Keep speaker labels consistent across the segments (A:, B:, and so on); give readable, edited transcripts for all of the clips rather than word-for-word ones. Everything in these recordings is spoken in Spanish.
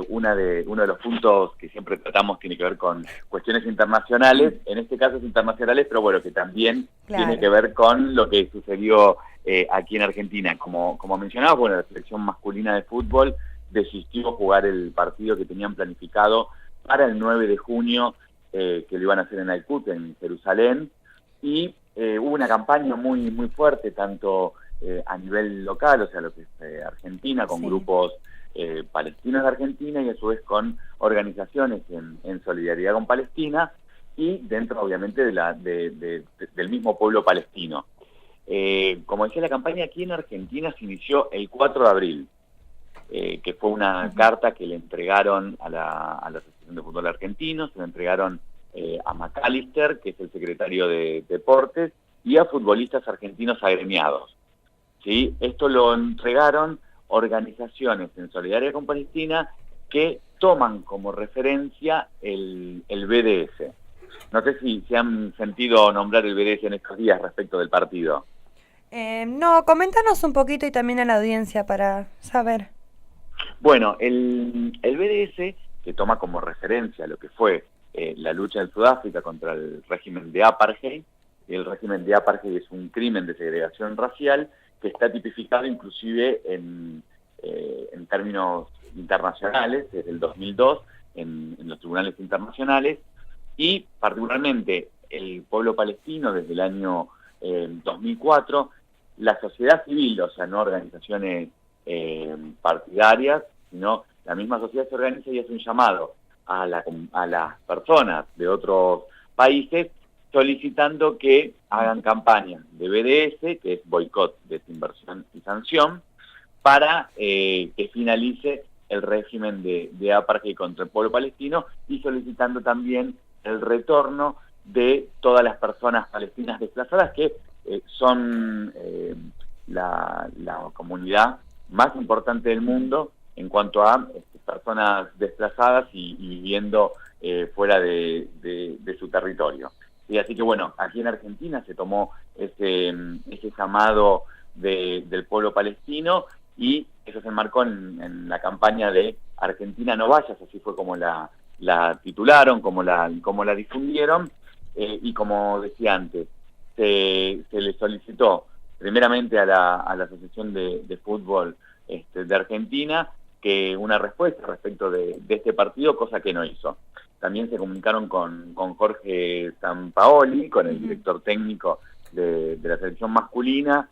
A: uno de los puntos que siempre tratamos tiene que ver con cuestiones internacionales, en este caso es internacionales, pero bueno, que también tiene que ver con lo que sucedió aquí en Argentina. Como mencionaba, bueno, la selección masculina de fútbol desistió jugar el partido que tenían planificado para el 9 de junio, que lo iban a hacer en Al-Quds, en Jerusalén, y hubo una campaña muy fuerte, tanto a nivel local, o sea, lo que es Argentina, con grupos palestinos de Argentina y a su vez con organizaciones en solidaridad con Palestina y dentro obviamente del mismo pueblo palestino. Como decía, la campaña aquí en Argentina se inició el 4 de abril, que fue una carta que le entregaron a la Asociación de Fútbol Argentino, se la entregaron a McAllister, que es el secretario de Deportes, y a futbolistas argentinos agremiados. ¿Sí? Esto lo entregaron organizaciones en solidaridad con Palestina que toman como referencia el BDS. No sé si se han sentido nombrar el BDS en estos días respecto del partido.
B: No, coméntanos un poquito y también a la audiencia para saber.
A: Bueno, el BDS, que toma como referencia lo que fue la lucha en Sudáfrica contra el régimen de apartheid, el régimen de apartheid es un crimen de segregación racial que está tipificado inclusive en términos internacionales, desde el 2002, en los tribunales internacionales, y particularmente el pueblo palestino desde el año 2004, la sociedad civil, o sea, no organizaciones partidarias, sino la misma sociedad se organiza y hace un llamado a las personas de otros países solicitando que hagan campañas de BDS, que es boicot, desinversión y sanción, para que finalice el régimen de apartheid contra el pueblo palestino y solicitando también el retorno de todas las personas palestinas desplazadas que son la comunidad más importante del mundo en cuanto a personas desplazadas y viviendo fuera de su territorio. Y así que bueno, aquí en Argentina se tomó ese llamado del pueblo palestino y eso se enmarcó en la campaña de Argentina no vayas, así fue como la titularon, como la difundieron, y como decía antes, se le solicitó primeramente a la Asociación de Fútbol de Argentina que una respuesta respecto de este partido, cosa que no hizo. También se comunicaron con Jorge Sampaoli, con el director técnico de la selección masculina,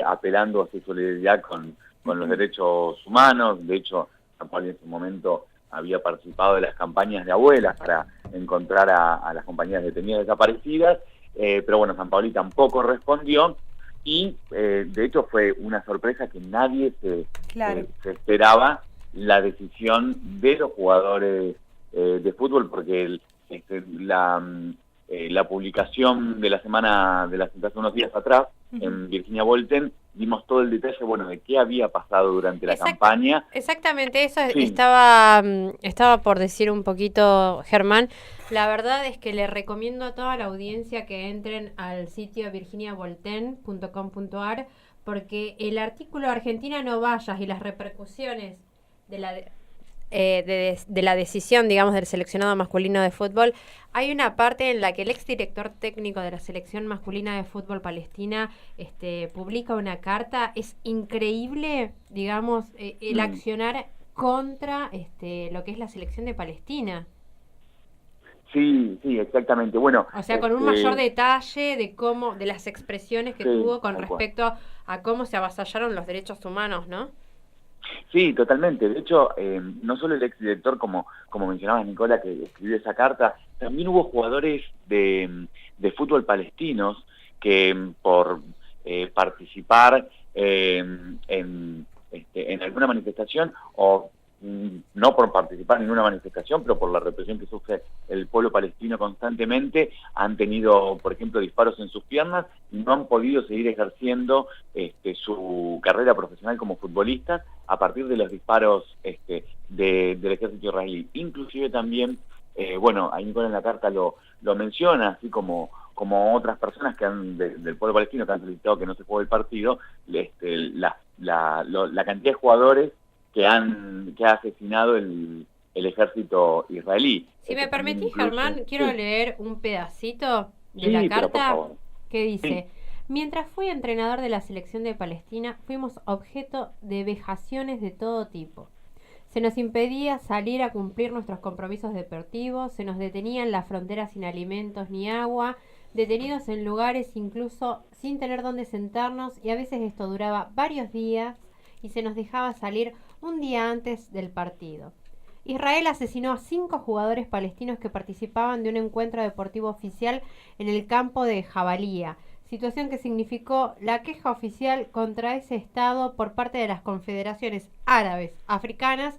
A: apelando a su solidaridad con los derechos humanos. De hecho, Sampaoli en su momento había participado de las campañas de abuelas para encontrar a las compañeras detenidas desaparecidas, pero bueno, Sampaoli tampoco respondió y de hecho fue una sorpresa que nadie se esperaba la decisión de los jugadores de fútbol, porque la publicación de la semana, de hace unos días atrás, en Virginia Bolten, dimos todo el detalle, bueno, de qué había pasado durante la campaña.
C: Exactamente, eso sí. Estaba por decir un poquito, Germán. La verdad es que le recomiendo a toda la audiencia que entren al sitio virginiabolten.com.ar porque el artículo Argentina no vayas y las repercusiones de la decisión, digamos, del seleccionado masculino de fútbol, hay una parte en la que el exdirector técnico de la selección masculina de fútbol palestina publica una carta. Es increíble, digamos, el accionar contra lo que es la selección de Palestina.
A: Sí, exactamente. Bueno,
C: o sea, con un mayor detalle de las expresiones que tuvo con respecto a cómo se avasallaron los derechos humanos, ¿no?
A: Sí, totalmente. De hecho, no solo el exdirector, como mencionabas, Nicola, que escribió esa carta, también hubo jugadores de fútbol palestinos que por participar en alguna manifestación o no por participar en una manifestación, pero por la represión que sufre el pueblo palestino constantemente, han tenido, por ejemplo, disparos en sus piernas y no han podido seguir ejerciendo su carrera profesional como futbolistas a partir de los disparos del ejército israelí. Inclusive también, bueno, ahí Nicolás en la carta lo menciona, así como otras personas que del pueblo palestino que han solicitado que no se juegue el partido, la cantidad de jugadores que ha asesinado el ejército israelí.
C: Si me permitís,
A: Incluso,
C: Germán, quiero
A: sí.
C: leer un pedacito de
A: Sí,
C: la
A: pero por
C: carta
A: favor.
C: que dice:
A: Sí.
C: mientras fui entrenador de la selección de Palestina, fuimos objeto de vejaciones de todo tipo. Se nos impedía salir a cumplir nuestros compromisos deportivos, se nos detenía en las fronteras sin alimentos ni agua, detenidos en lugares incluso sin tener dónde sentarnos, y a veces esto duraba varios días y se nos dejaba salir un día antes del partido. Israel asesinó a 5 jugadores palestinos que participaban de un encuentro deportivo oficial en el campo de Jabalía, situación que significó la queja oficial contra ese Estado por parte de las confederaciones árabes, africanas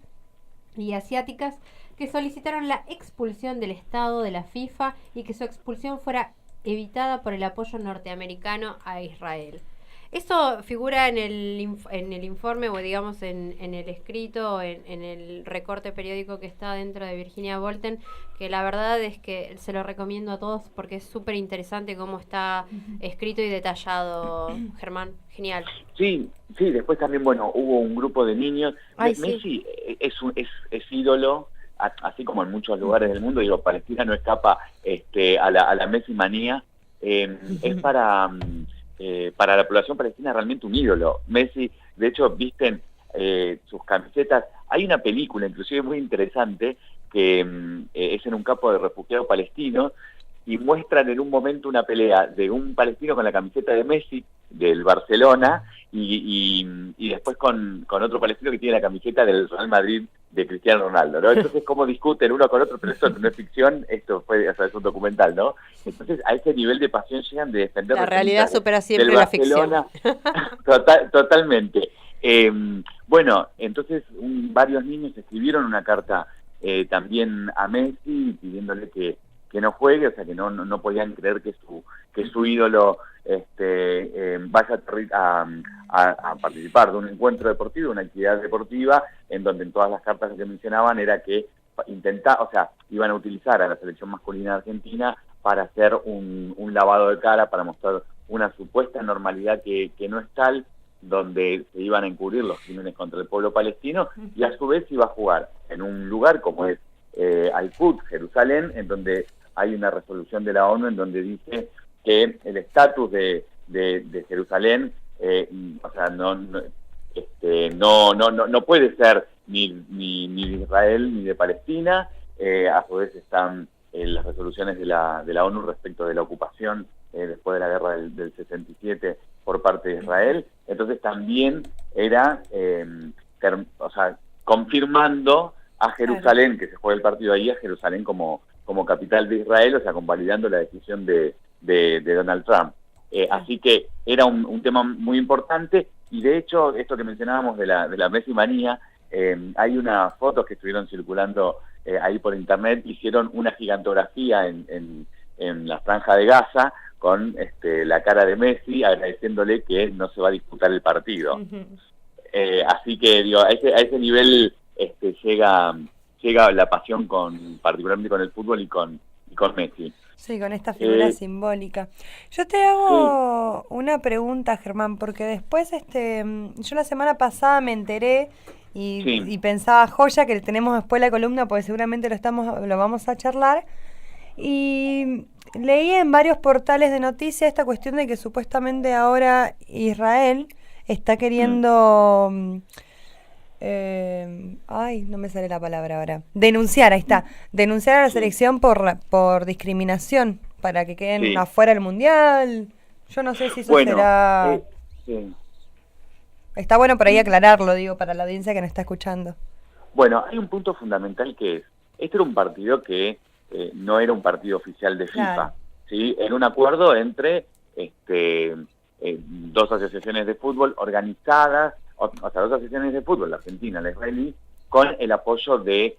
C: y asiáticas, que solicitaron la expulsión del Estado de la FIFA y que su expulsión fuera evitada por el apoyo norteamericano a Israel. Eso figura en el informe, o digamos en el escrito, en el recorte periódico que está dentro de Virginia Bolten, que la verdad es que se lo recomiendo a todos porque es súper interesante cómo está escrito y detallado, Germán. Genial.
A: Sí, sí, después también, bueno, hubo un grupo de niños.
C: Ay, sí.
A: Messi es ídolo, así como en muchos lugares del mundo. Digo, Palestina no escapa a la Messi manía. Es para la población palestina realmente un ídolo. Messi, de hecho, visten sus camisetas. Hay una película, inclusive muy interesante, que es en un campo de refugiados palestinos, y muestran en un momento una pelea de un palestino con la camiseta de Messi, del Barcelona, y después con otro palestino que tiene la camiseta del Real Madrid de Cristiano Ronaldo, ¿no? Entonces, cómo discuten uno con otro, pero esto no es ficción, esto fue, o sea, es un documental, ¿no? Entonces, a ese nivel de pasión llegan de defender
C: La realidad supera siempre
A: del
C: la ficción.
A: Totalmente. Bueno, entonces varios niños escribieron una carta también a Messi pidiéndole que no juegue, o sea, que no podían creer que su ídolo vaya a participar de un encuentro deportivo, una actividad deportiva, en donde en todas las cartas que mencionaban era que iban a utilizar a la selección masculina de Argentina para hacer un lavado de cara, para mostrar una supuesta normalidad que no es tal, donde se iban a encubrir los crímenes contra el pueblo palestino, y a su vez iba a jugar en un lugar como es Al-Quds, Jerusalén, en donde hay una resolución de la ONU en donde dice que el estatus de Jerusalén, o sea, no puede ser ni de Israel ni de Palestina. A su vez están las resoluciones de la ONU respecto de la ocupación después de la guerra del 67 por parte de Israel. Entonces también era, confirmando a Jerusalén, que se juega el partido ahí, a Jerusalén como capital de Israel, o sea, convalidando la decisión de Donald Trump. Así que era un tema muy importante, y de hecho, esto que mencionábamos de la Messi manía, hay unas fotos que estuvieron circulando ahí por internet. Hicieron una gigantografía en la Franja de Gaza con la cara de Messi, agradeciéndole que no se va a disputar el partido. Así que, digo, a ese nivel llega la pasión particularmente con el fútbol y con Messi.
B: Sí, con esta figura simbólica. Yo te hago una pregunta, Germán, porque después yo la semana pasada me enteré y pensaba, joya, que tenemos después la columna, porque seguramente lo vamos a charlar, y leí en varios portales de noticias esta cuestión de que supuestamente ahora Israel está queriendo... no me sale la palabra ahora. Denunciar, ahí está. Denunciar a la selección por discriminación, para que queden afuera del mundial. Yo no sé si eso será... Está bueno por ahí aclararlo, digo, para la audiencia que nos está escuchando.
A: Bueno, hay un punto fundamental que es, este era un partido que no era un partido oficial de FIFA,
B: Claro.
A: ¿sí? Era un acuerdo entre dos asociaciones de fútbol organizadas, o sea, dos asociaciones de fútbol, la argentina, la israelí, con el apoyo de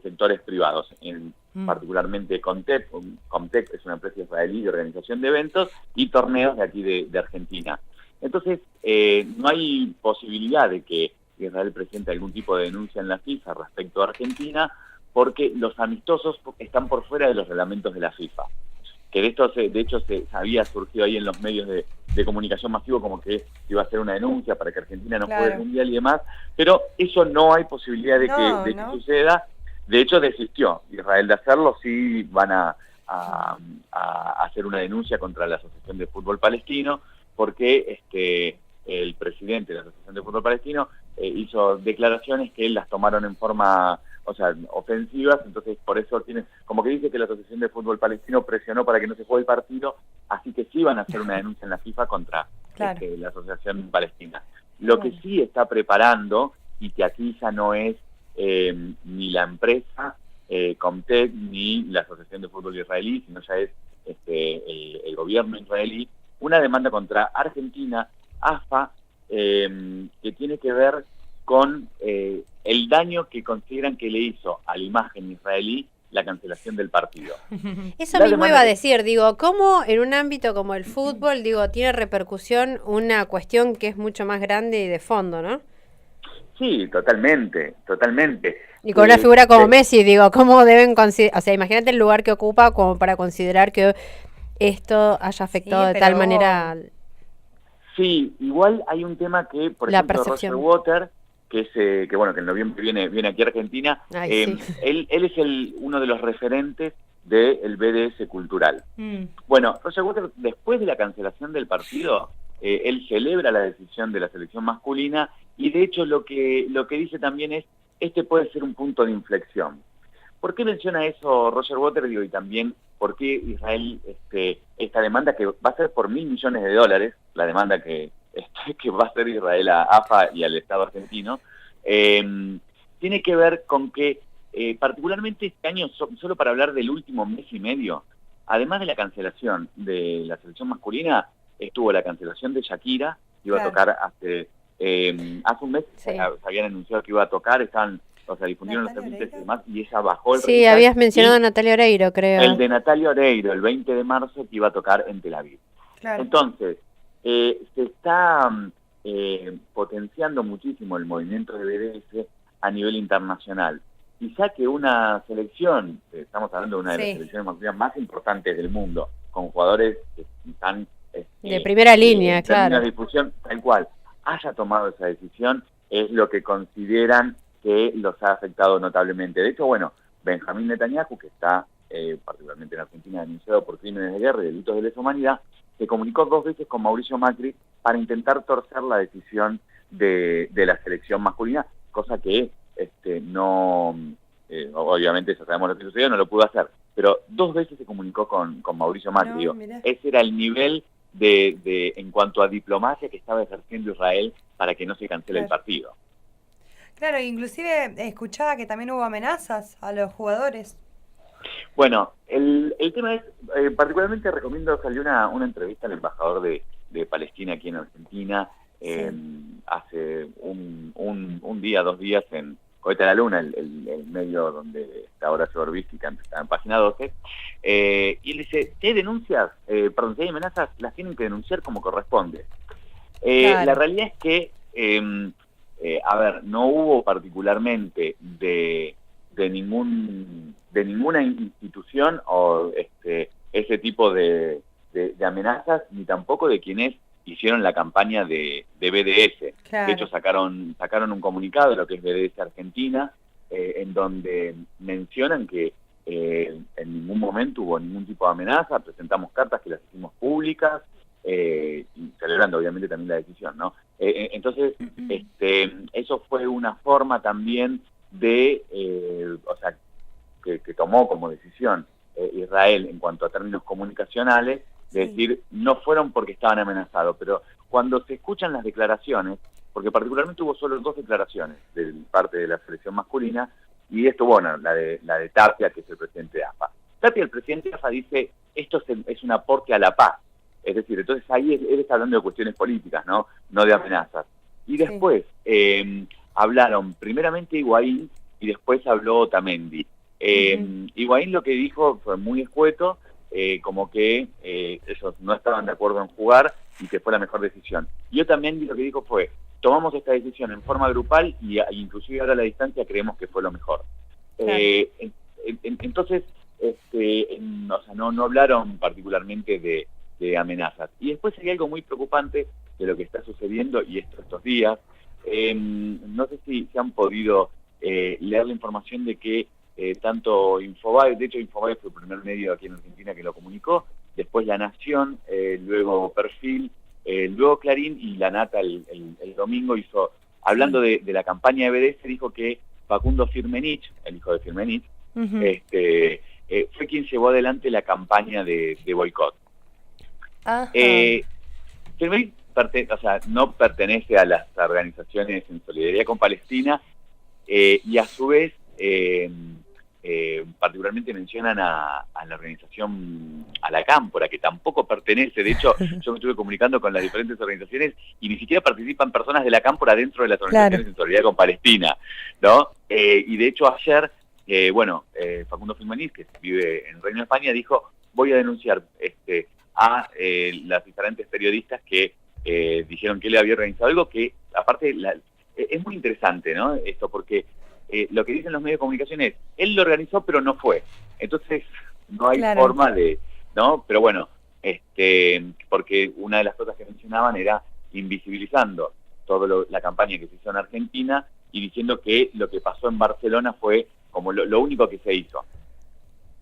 A: sectores privados, particularmente Comtec. Comtec es una empresa israelí de organización de eventos y torneos de aquí de Argentina. Entonces, no hay posibilidad de que Israel presente algún tipo de denuncia en la FIFA respecto a Argentina, porque los amistosos están por fuera de los reglamentos de la FIFA. Que de hecho se había surgido ahí en los medios de de comunicación masivo como que iba a ser una denuncia para que Argentina no juegue el Mundial y demás, pero eso no hay posibilidad de que suceda. De hecho, desistió Israel de hacerlo. Sí van a hacer una denuncia contra la Asociación de Fútbol Palestino, porque el presidente de la Asociación de Fútbol Palestino hizo declaraciones que las tomaron en forma, ofensivas. Entonces por eso como que dice que la Asociación de Fútbol Palestino presionó para que no se juegue el partido, así que sí van a hacer una denuncia en la FIFA contra la Asociación Palestina. Lo que sí está preparando, y que aquí ya no es ni la empresa Comtech ni la Asociación de Fútbol Israelí, sino ya es el gobierno israelí, una demanda contra Argentina, AFA, que tiene que ver con el daño que consideran que le hizo a la imagen israelí la cancelación del partido.
C: Eso mismo iba a decir, ¿cómo en un ámbito como el fútbol, tiene repercusión una cuestión que es mucho más grande y de fondo, ¿no?
A: Sí, totalmente.
C: Y con una figura como Messi, ¿cómo deben considerar? O sea, imagínate el lugar que ocupa como para considerar que esto haya afectado de tal manera.
A: Sí, igual hay un tema que, por ejemplo, Roger Waters, que en noviembre viene aquí a Argentina. Él es uno de los referentes del BDS cultural. Bueno, Roger Waters, después de la cancelación del partido, él celebra la decisión de la selección masculina, y de hecho lo que dice también es, puede ser un punto de inflexión. ¿Por qué menciona eso Roger Waters? Y también, ¿por qué Israel, esta demanda que va a ser por $1.000 millones, la demanda que va a hacer Israel a AFA y al Estado argentino, tiene que ver con que, particularmente este año, solo para hablar del último mes y medio, además de la cancelación de la selección masculina, estuvo la cancelación de Shakira, que iba a tocar hace un mes, se habían anunciado que iba a tocar, difundieron los servicios y demás, y ella bajó el
C: recital. Habías mencionado a Natalia Oreiro, creo.
A: El de Natalia Oreiro, el 20 de marzo, que iba a tocar en Tel Aviv. Entonces, se está potenciando muchísimo el movimiento de BDS a nivel internacional. Quizá que una selección, estamos hablando de una de las selecciones masculinas más importantes del mundo, con jugadores que están
C: de primera línea, claro.
A: De difusión, tal cual, haya tomado esa decisión, es lo que consideran que los ha afectado notablemente. De hecho, Benjamín Netanyahu, que está particularmente en Argentina denunciado por crímenes de guerra y delitos de lesa humanidad, se comunicó 2 veces con Mauricio Macri para intentar torcer la decisión de la selección masculina, cosa que obviamente ya sabemos lo que sucedió, no lo pudo hacer, pero 2 veces se comunicó con Mauricio Macri. Ese era el nivel en cuanto a diplomacia que estaba ejerciendo Israel para que no se cancele el partido.
B: Claro, inclusive escuchaba que también hubo amenazas a los jugadores.
A: Bueno, el tema es, particularmente recomiendo, salió una entrevista al embajador de Palestina aquí en Argentina, hace un día, 2 días, en Cohete a la Luna, el medio donde está Horacio Orbisky, que está en página 12, y él dice, si hay amenazas, las tienen que denunciar como corresponde. La realidad es que, no hubo particularmente de ninguna institución o ese tipo de amenazas, ni tampoco de quienes hicieron la campaña de BDS. De hecho, sacaron un comunicado de lo que es BDS Argentina, en donde mencionan que en ningún momento hubo ningún tipo de amenaza, presentamos cartas que las hicimos públicas, y celebrando obviamente también la decisión, ¿no? Entonces, eso fue una forma también de, que tomó como decisión Israel en cuanto a términos comunicacionales, de decir, no fueron porque estaban amenazados, pero cuando se escuchan las declaraciones, porque particularmente hubo solo 2 declaraciones de parte de la selección masculina, y esto, la de Tapia, que es el presidente de AFA. Tapia, el presidente de AFA, dice, esto es un aporte a la paz. Es decir, entonces ahí él está hablando de cuestiones políticas, no de amenazas. Y después hablaron primeramente Higuaín y después habló Otamendi. Higuaín lo que dijo fue muy escueto, como que ellos no estaban de acuerdo en jugar y que fue la mejor decisión. Y Otamendi lo que dijo fue, tomamos esta decisión en forma grupal y inclusive ahora a la distancia creemos que fue lo mejor. Entonces, no hablaron particularmente de amenazas. Y después hay algo muy preocupante de lo que está sucediendo, y estos días, no sé si se han podido leer la información de que tanto Infobae, de hecho Infobae fue el primer medio aquí en Argentina que lo comunicó, después La Nación, luego Perfil, luego Clarín, y La Nata el domingo hizo, hablando de la campaña de BDS, dijo que Facundo Firmenich, el hijo de Firmenich, fue quien llevó adelante la campaña de boicot. Firmenich no pertenece a las organizaciones en solidaridad con Palestina, y a su vez particularmente mencionan a la organización, a la Cámpora, que tampoco pertenece. De hecho, yo me estuve comunicando con las diferentes organizaciones y ni siquiera participan personas de la Cámpora dentro de las organizaciones en solidaridad con Palestina, ¿no? Y de hecho ayer, Facundo Firmenich, que vive en Reino de España, dijo: voy a denunciar a las diferentes periodistas que dijeron que él había organizado algo que, aparte, es muy interesante, ¿no? Esto, porque lo que dicen los medios de comunicación es: él lo organizó pero no fue. Entonces no hay forma de, ¿no? Pero bueno, porque una de las cosas que mencionaban era invisibilizando toda la campaña que se hizo en Argentina y diciendo que lo que pasó en Barcelona fue como lo único que se hizo.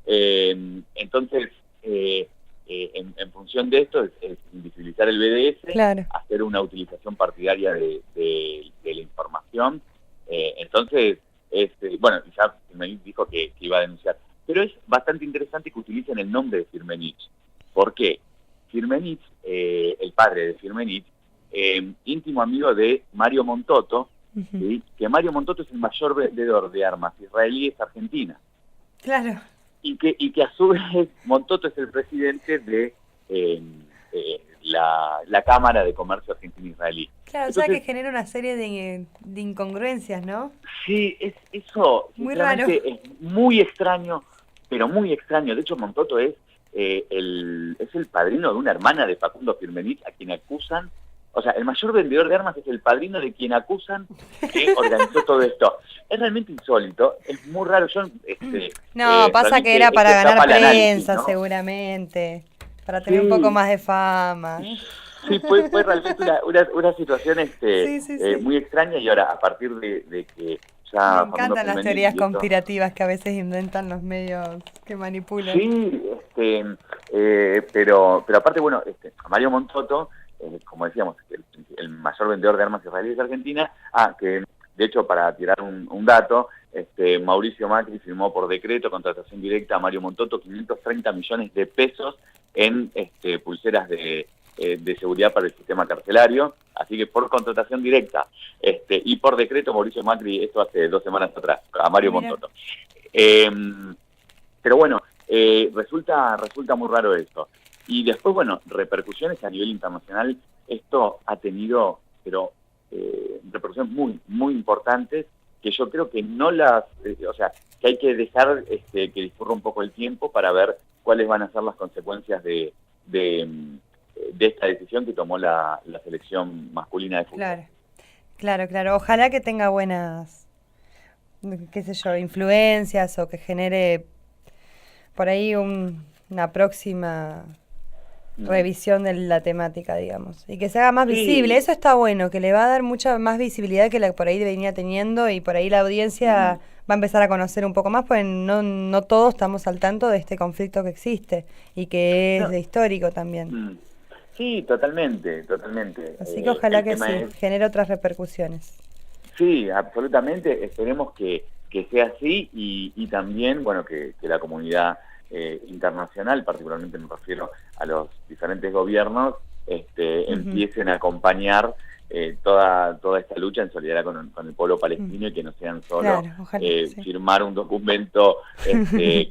A: Entonces, en función de esto, es invisibilizar el BDS, hacer una utilización partidaria de la información. Entonces, ya Firmenich dijo que iba a denunciar. Pero es bastante interesante que utilicen el nombre de Firmenich. ¿Por qué? Firmenich, el padre de Firmenich, íntimo amigo de Mario Montoto, ¿sí? Que Mario Montoto es el mayor vendedor de armas israelíes Argentina.
B: Claro.
A: Y que a su vez Montoto es el presidente de la Cámara de Comercio Argentino-Israelí.
B: Claro, entonces, o sea que genera una serie de incongruencias, ¿no?
A: Sí, eso
B: muy raro.
A: Es muy extraño, pero muy extraño. De hecho, Montoto es el padrino de una hermana de Facundo Firmenich, a quien acusan. O sea, el mayor vendedor de armas es el padrino de quien acusan que organizó todo esto. Es realmente insólito, es muy raro.
B: Pasa que era para ganar prensa, ¿no? Seguramente, para tener un poco más de fama.
A: Sí, fue realmente una situación muy extraña, y ahora, a partir de que ya...
B: Me encantan las teorías conspirativas que a veces inventan los medios que manipulan.
A: Sí, pero aparte, a Mario Montoto, como decíamos, el mayor vendedor de armas israelíes de Argentina, que de hecho, para tirar un dato, Mauricio Macri firmó por decreto contratación directa a Mario Montoto 530 millones de pesos en pulseras de seguridad para el sistema carcelario, así que por contratación directa y por decreto Mauricio Macri, esto hace 2 semanas atrás, a Mario Montoto. Pero bueno, resulta muy raro esto. Y después, repercusiones a nivel internacional, esto ha tenido, pero repercusiones muy, muy importantes, que yo creo que no que hay que dejar que discurra un poco el tiempo para ver cuáles van a ser las consecuencias de esta decisión que tomó la selección masculina de fútbol.
B: Claro. Ojalá que tenga buenas, influencias, o que genere por ahí una próxima revisión de la temática, digamos, y que se haga más visible. Eso está bueno, que le va a dar mucha más visibilidad que la que por ahí venía teniendo, y por ahí la audiencia va a empezar a conocer un poco más, pues no todos estamos al tanto de este conflicto que existe y que es histórico también.
A: Sí, totalmente.
B: Así que ojalá que genere otras repercusiones.
A: Sí, absolutamente. Esperemos que sea así, y también, que la comunidad internacional, particularmente me refiero a los diferentes gobiernos, empiecen a acompañar toda esta lucha en solidaridad con el pueblo palestino, y que no sean solo firmar un documento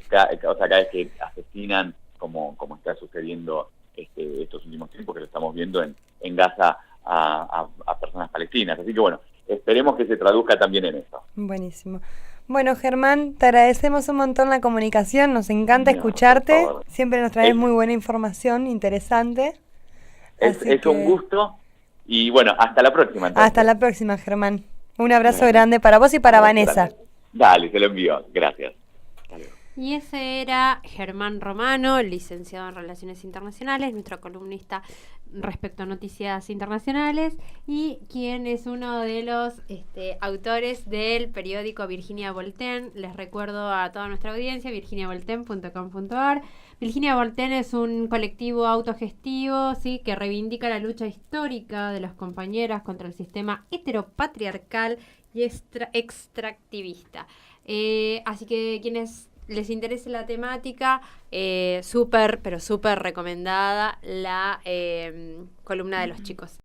A: cada vez que asesinan, como está sucediendo estos últimos tiempos, que lo estamos viendo en Gaza a personas palestinas. Así que esperemos que se traduzca también en eso.
B: Buenísimo. Bueno, Germán, te agradecemos un montón la comunicación, nos encanta escucharte, siempre nos traes muy buena información, interesante.
A: Es un gusto, y hasta la próxima. Entonces.
B: Hasta la próxima, Germán. Un abrazo grande para vos y para Vanessa.
A: Dale, te lo envío. Gracias. Hasta luego.
C: Y ese era Germán Romano, licenciado en Relaciones Internacionales, nuestro columnista respecto a noticias internacionales y quien es uno de los autores del periódico Virginia Voltaire. Les recuerdo a toda nuestra audiencia, virginiavoltaire.com.ar. Virginia Voltaire es un colectivo autogestivo, ¿sí?, que reivindica la lucha histórica de las compañeras contra el sistema heteropatriarcal y extractivista. Así que quienes les interese la temática, súper, pero súper recomendada la columna de los chicos.